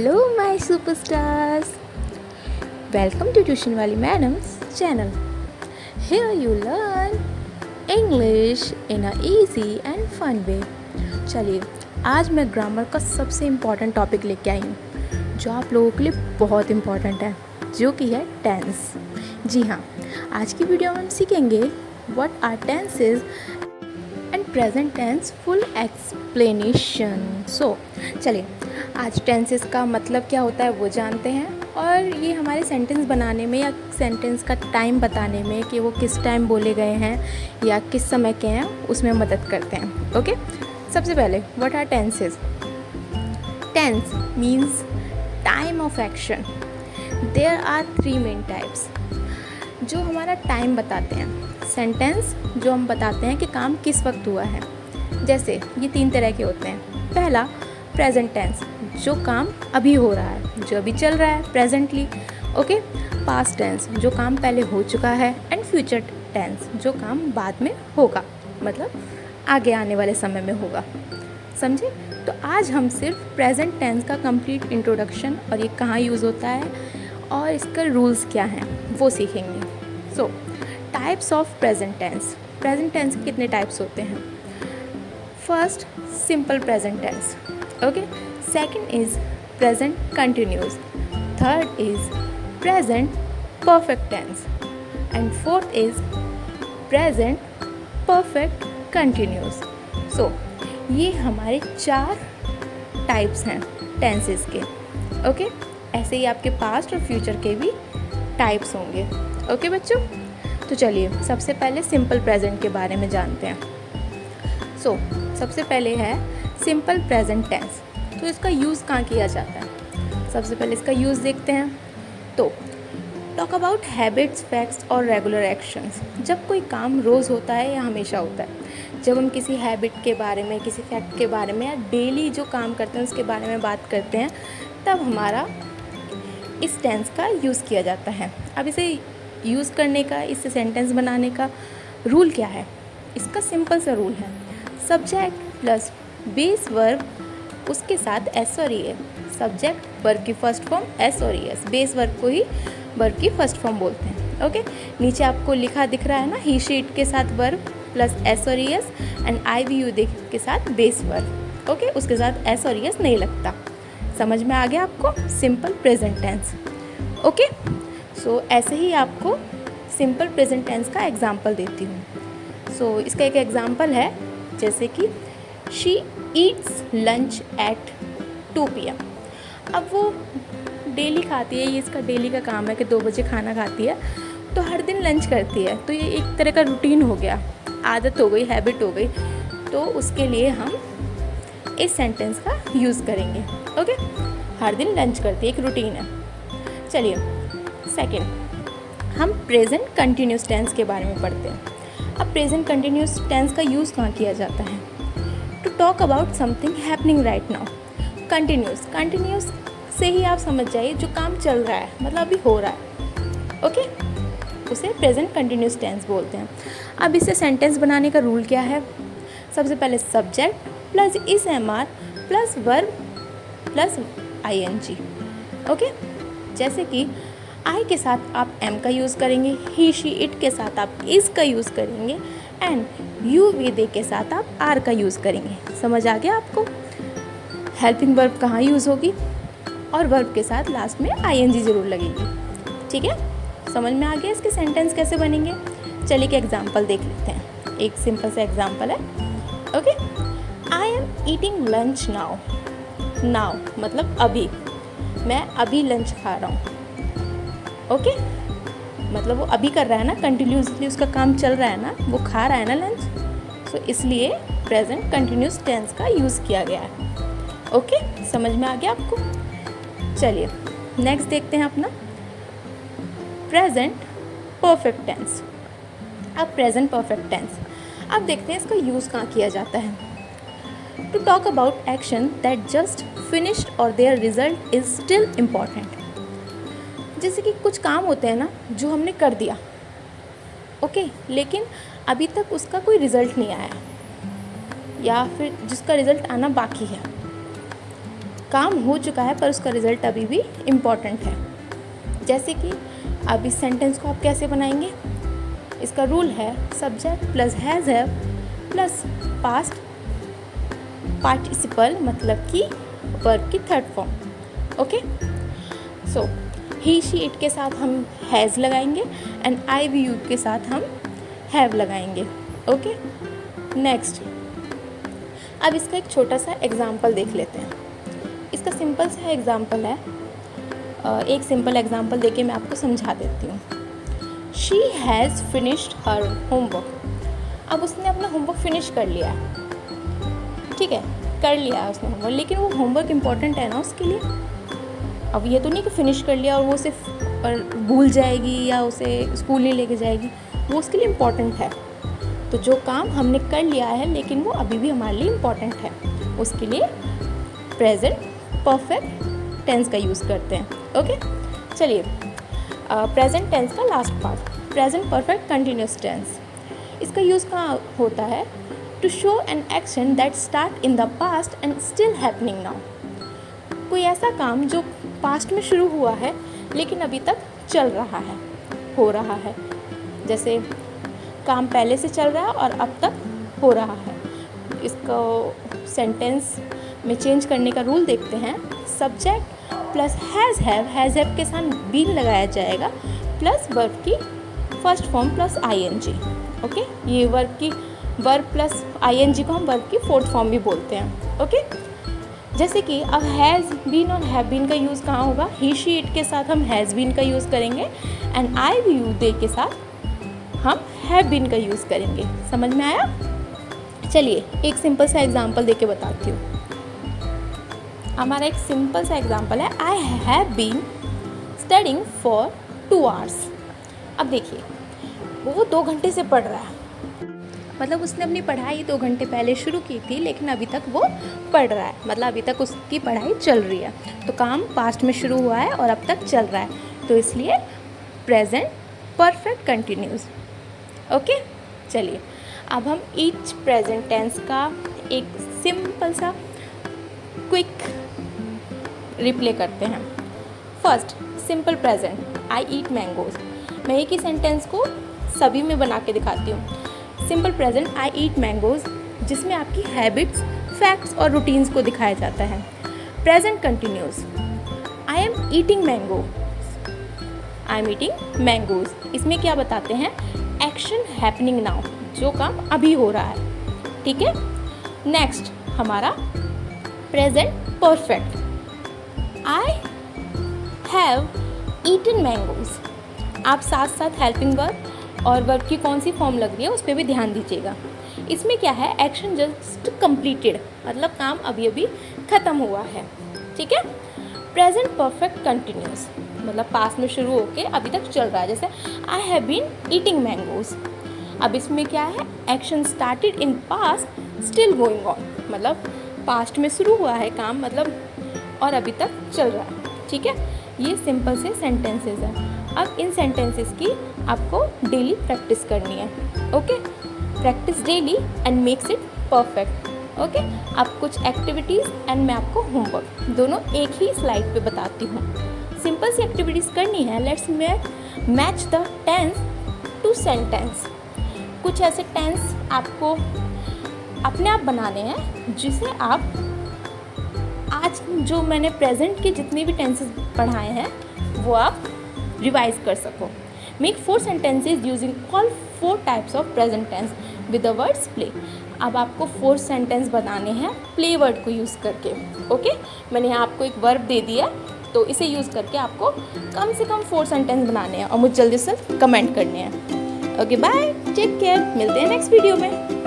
Hello my superstars. Welcome to Tuition Wali Madam's channel. Here you learn English in a easy and fun way. चलिए आज मैं grammar का सबसे important topic लेके आई हूँ जो आप लोगों के लिए बहुत इम्पॉर्टेंट है, जो कि है टेंस। जी हाँ, आज की वीडियो में हम सीखेंगे what are tenses and present tense full explanation. So चलिए आज टेंसेस का मतलब क्या होता है वो जानते हैं, और ये हमारे सेंटेंस बनाने में या सेंटेंस का टाइम बताने में कि वो किस टाइम बोले गए हैं या किस समय के हैं उसमें मदद करते हैं। ओके, सबसे पहले what are tenses. Tense means time of action. There are 3 main types जो हमारा टाइम बताते हैं। सेंटेंस जो हम बताते हैं कि काम किस वक्त हुआ है। जैसे ये 3 तरह के होते हैं। पहला प्रेजेंट टेंस, जो काम अभी हो रहा है, जो अभी चल रहा है प्रेजेंटली। ओके, पास्ट टेंस, जो काम पहले हो चुका है, एंड फ्यूचर टेंस, जो काम बाद में होगा, मतलब आगे आने वाले समय में होगा। समझे? तो आज हम सिर्फ प्रेजेंट टेंस का कंप्लीट इंट्रोडक्शन और ये कहाँ यूज़ होता है और इसका रूल्स क्या हैं वो सीखेंगे। So types of present tense. Present tense के कितने टाइप्स होते हैं? First, simple present tense. Okay, second is present continuous, third is present perfect tense, and fourth is present perfect continuous. So ये हमारे 4 टाइप्स हैं टेंसेस के। Okay, ऐसे ही आपके पास्ट और फ्यूचर के भी टाइप्स होंगे। ओके बच्चों, तो चलिए सबसे पहले सिंपल प्रेजेंट के बारे में जानते हैं। सो सबसे पहले है सिंपल प्रेजेंट टेंस। तो इसका यूज़ कहाँ किया जाता है? सबसे पहले इसका यूज़ देखते हैं। तो टॉक अबाउट हैबिट्स, फैक्ट्स और रेगुलर एक्शंस। जब कोई काम रोज़ होता है या हमेशा होता है, जब हम किसी हैबिट के बारे में, किसी फैक्ट के बारे में या डेली जो काम करते हैं उसके बारे में बात करते हैं, तब हमारा इस टेंस का यूज़ किया जाता है। अब इसे यूज़ करने का, इससे सेंटेंस बनाने का रूल क्या है? इसका सिंपल सा रूल है, सब्जेक्ट प्लस बेस वर्ब, उसके साथ एस और ई एस। सब्जेक्ट वर्ब की फर्स्ट फॉर्म, एस और ई एस। बेस वर्ब को ही वर्ब की फर्स्ट फॉर्म बोलते हैं। ओके, नीचे आपको लिखा दिख रहा है ना, ही शीट के साथ वर्ब प्लस एस और E S, and I we you के साथ बेस वर्ब। ओके, उसके साथ एस और ई एस नहीं लगता। समझ में आ गया आपको? Simple present tense. Okay, so ऐसे ही आपको सिंपल प्रेजेंट टेंस का एग्जाम्पल देती हूँ। सो इसका एक एग्जाम्पल है, जैसे कि she eats lunch at 2 PM। अब वो डेली खाती है, ये इसका डेली का काम है कि 2 बजे खाना खाती है, तो हर दिन लंच करती है। तो ये एक तरह का रूटीन हो गया, आदत हो गई, हैबिट हो गई। तो उसके लिए हम इस सेंटेंस का यूज़ करेंगे। ओके, हर दिन लंच करती है, एक रूटीन है। चलिए सेकंड, हम प्रेजेंट कंटिन्यूस टेंस के बारे में पढ़ते हैं। अब प्रेजेंट कंटिन्यूस टेंस का यूज़ कहाँ किया जाता है? To talk about something happening right now. Continuous से ही आप समझ जाइए जो काम चल रहा है, मतलब अभी हो रहा है। ओके, उसे प्रेजेंट कंटिन्यूस टेंस बोलते हैं। अब इससे सेंटेंस बनाने का रूल क्या है? सबसे पहले subject plus is am are plus verb plus ING। Okay, जैसे कि आई के साथ आप एम का यूज़ करेंगे, ही शी इट के साथ आप इस का यूज़ करेंगे, एंड यू वी दे के साथ आप आर का यूज़ करेंगे। समझ आ गया आपको? हेल्पिंग वर्ब कहाँ यूज़ होगी, और वर्ब के साथ लास्ट में ING ज़रूर लगेगी। ठीक है, समझ में आ गया इसके सेंटेंस कैसे बनेंगे? चलिए एक एग्जाम्पल देख लेते हैं। एक सिंपल सा एग्जाम्पल है। Okay, I am eating lunch now. Now मतलब अभी, मैं अभी लंच खा रहा हूँ। ओके, मतलब वो अभी कर रहा है ना, कंटिन्यूसली उसका काम चल रहा है ना, वो खा रहा है ना लंच, तो इसलिए प्रेजेंट कंटिन्यूस टेंस का यूज़ किया गया है। ओके, समझ में आ गया आपको? चलिए नेक्स्ट देखते हैं अपना प्रेजेंट परफेक्ट टेंस। अब प्रेजेंट परफेक्ट टेंस, अब देखते हैं इसका यूज़ कहाँ किया जाता है। To talk about action that just finished और their result is still important. जैसे कि कुछ काम होते हैं ना जो हमने कर दिया, ओके, लेकिन अभी तक उसका कोई रिज़ल्ट नहीं आया, या फिर जिसका रिज़ल्ट आना बाकी है। काम हो चुका है पर उसका रिज़ल्ट अभी भी इम्पॉर्टेंट है। जैसे कि अब इस सेंटेंस को आप कैसे बनाएंगे, इसका रूल है subject plus has have plus past participle, मतलब कि वर्ब की third form. Okay, so he she it के साथ हम हैज़ लगाएंगे एंड आई वी यू के साथ हम हैव लगाएंगे। ओके, नेक्स्ट अब इसका एक छोटा सा एग्जाम्पल देख लेते हैं। इसका सिंपल सा एग्जाम्पल है, एक सिंपल एग्जाम्पल देके मैं आपको समझा देती हूँ। She has finished her homework. अब उसने अपना होमवर्क फिनिश कर लिया है, ठीक है, कर लिया है उसने होमवर्क, लेकिन वो होमवर्क इम्पॉर्टेंट है ना उसके लिए। अब ये तो नहीं कि फ़िनिश कर लिया और वो सिर्फ भूल जाएगी या उसे स्कूल नहीं लेके जाएगी, वो उसके लिए इम्पॉर्टेंट है। तो जो काम हमने कर लिया है लेकिन वो अभी भी हमारे लिए इम्पॉर्टेंट है, उसके लिए प्रेजेंट परफेक्ट टेंस का यूज़ करते हैं। ओके, चलिए प्रेजेंट टेंस का last part, present perfect continuous tense. इसका यूज़ कहाँ होता है? To show an action that start in the past and still happening now. कोई ऐसा काम जो पास्ट में शुरू हुआ है लेकिन अभी तक चल रहा है, हो रहा है। जैसे काम पहले से चल रहा है और अब तक हो रहा है। इसको सेंटेंस में चेंज करने का रूल देखते हैं। सब्जेक्ट प्लस हैज़ हैव के साथ बीन लगाया जाएगा प्लस वर्ब की first form plus ING. Okay, ये वर्ब प्लस आईएनजी को हम वर्ब की फोर्थ फॉर्म भी बोलते हैं। ओके, जैसे कि अब हैज़ बीन और हैव बीन का यूज़ कहाँ होगा? ही शी इट के साथ हम हैज़ बीन का यूज़ करेंगे and I we you they के साथ हम हैव बीन का यूज़ करेंगे। समझ में आया? चलिए एक सिंपल सा एग्जांपल देके बताती हूँ। हमारा एक सिंपल सा एग्जांपल है, I have been studying for 2 hours। अब देखिए वो 2 घंटे से पढ़ रहा है, मतलब उसने अपनी पढ़ाई 2 घंटे पहले शुरू की थी लेकिन अभी तक वो पढ़ रहा है, मतलब अभी तक उसकी पढ़ाई चल रही है। तो काम पास्ट में शुरू हुआ है और अब तक चल रहा है, तो इसलिए प्रेजेंट परफेक्ट कंटिन्यूस। ओके, चलिए अब हम ईच प्रेजेंट टेंस का एक सिंपल सा क्विक रिप्ले करते हैं। फर्स्ट सिंपल प्रेजेंट, आई ईट मैंगोज। मैं एक ही सेंटेंस को सभी में बना के दिखाती हूँ। सिंपल प्रेजेंट, आई ईट मैंगोज, जिसमें आपकी हैबिट्स, फैक्ट्स और रूटीन्स को दिखाया जाता है। Present continuous, I am eating mango, I am eating mangoes. इसमें क्या बताते हैं? एक्शन हैपनिंग नाउ, जो काम अभी हो रहा है। ठीक है, नेक्स्ट हमारा present perfect, I have eaten mangoes. आप साथ साथ हेल्पिंग वर्ब और वर्ब की कौन सी फॉर्म लग रही है उस पर भी ध्यान दीजिएगा। इसमें क्या है? एक्शन जस्ट कंप्लीटेड, मतलब काम अभी अभी ख़त्म हुआ है। ठीक है, प्रेजेंट परफेक्ट कंटिन्यूस, मतलब पास्ट में शुरू होके अभी तक चल रहा है। जैसे I have been eating mangoes, अब इसमें क्या है? Action started in past still going on, मतलब पास्ट में शुरू हुआ है काम, मतलब और अभी तक चल रहा है। ठीक है, ये सिंपल से सेंटेंसेस हैं। अब इन सेंटेंसेस की आपको डेली प्रैक्टिस करनी है। Okay, practice daily and makes it perfect. Okay, अब कुछ एक्टिविटीज़ एंड मैं आपको होमवर्क दोनों एक ही स्लाइड पे बताती हूँ। सिंपल सी एक्टिविटीज़ करनी है। Let's match the tense to sentence. कुछ ऐसे टेंस आपको अपने आप बनाने हैं जिसे आप आज जो मैंने प्रेजेंट के जितने भी टेंसेस पढ़ाए हैं वो आप रिवाइज कर सको। Make 4 sentences using all 4 types of present tense with the words play. अब आपको 4 सेंटेंस बनाने हैं प्ले वर्ड को यूज़ करके। ओके, मैंने यहाँ आपको एक वर्ब दे दिया, तो इसे यूज़ करके आपको कम से कम 4 सेंटेंस बनाने हैं और मुझे जल्दी से कमेंट करने हैं। ओके, बाय, टेक केयर, मिलते हैं नेक्स्ट वीडियो में।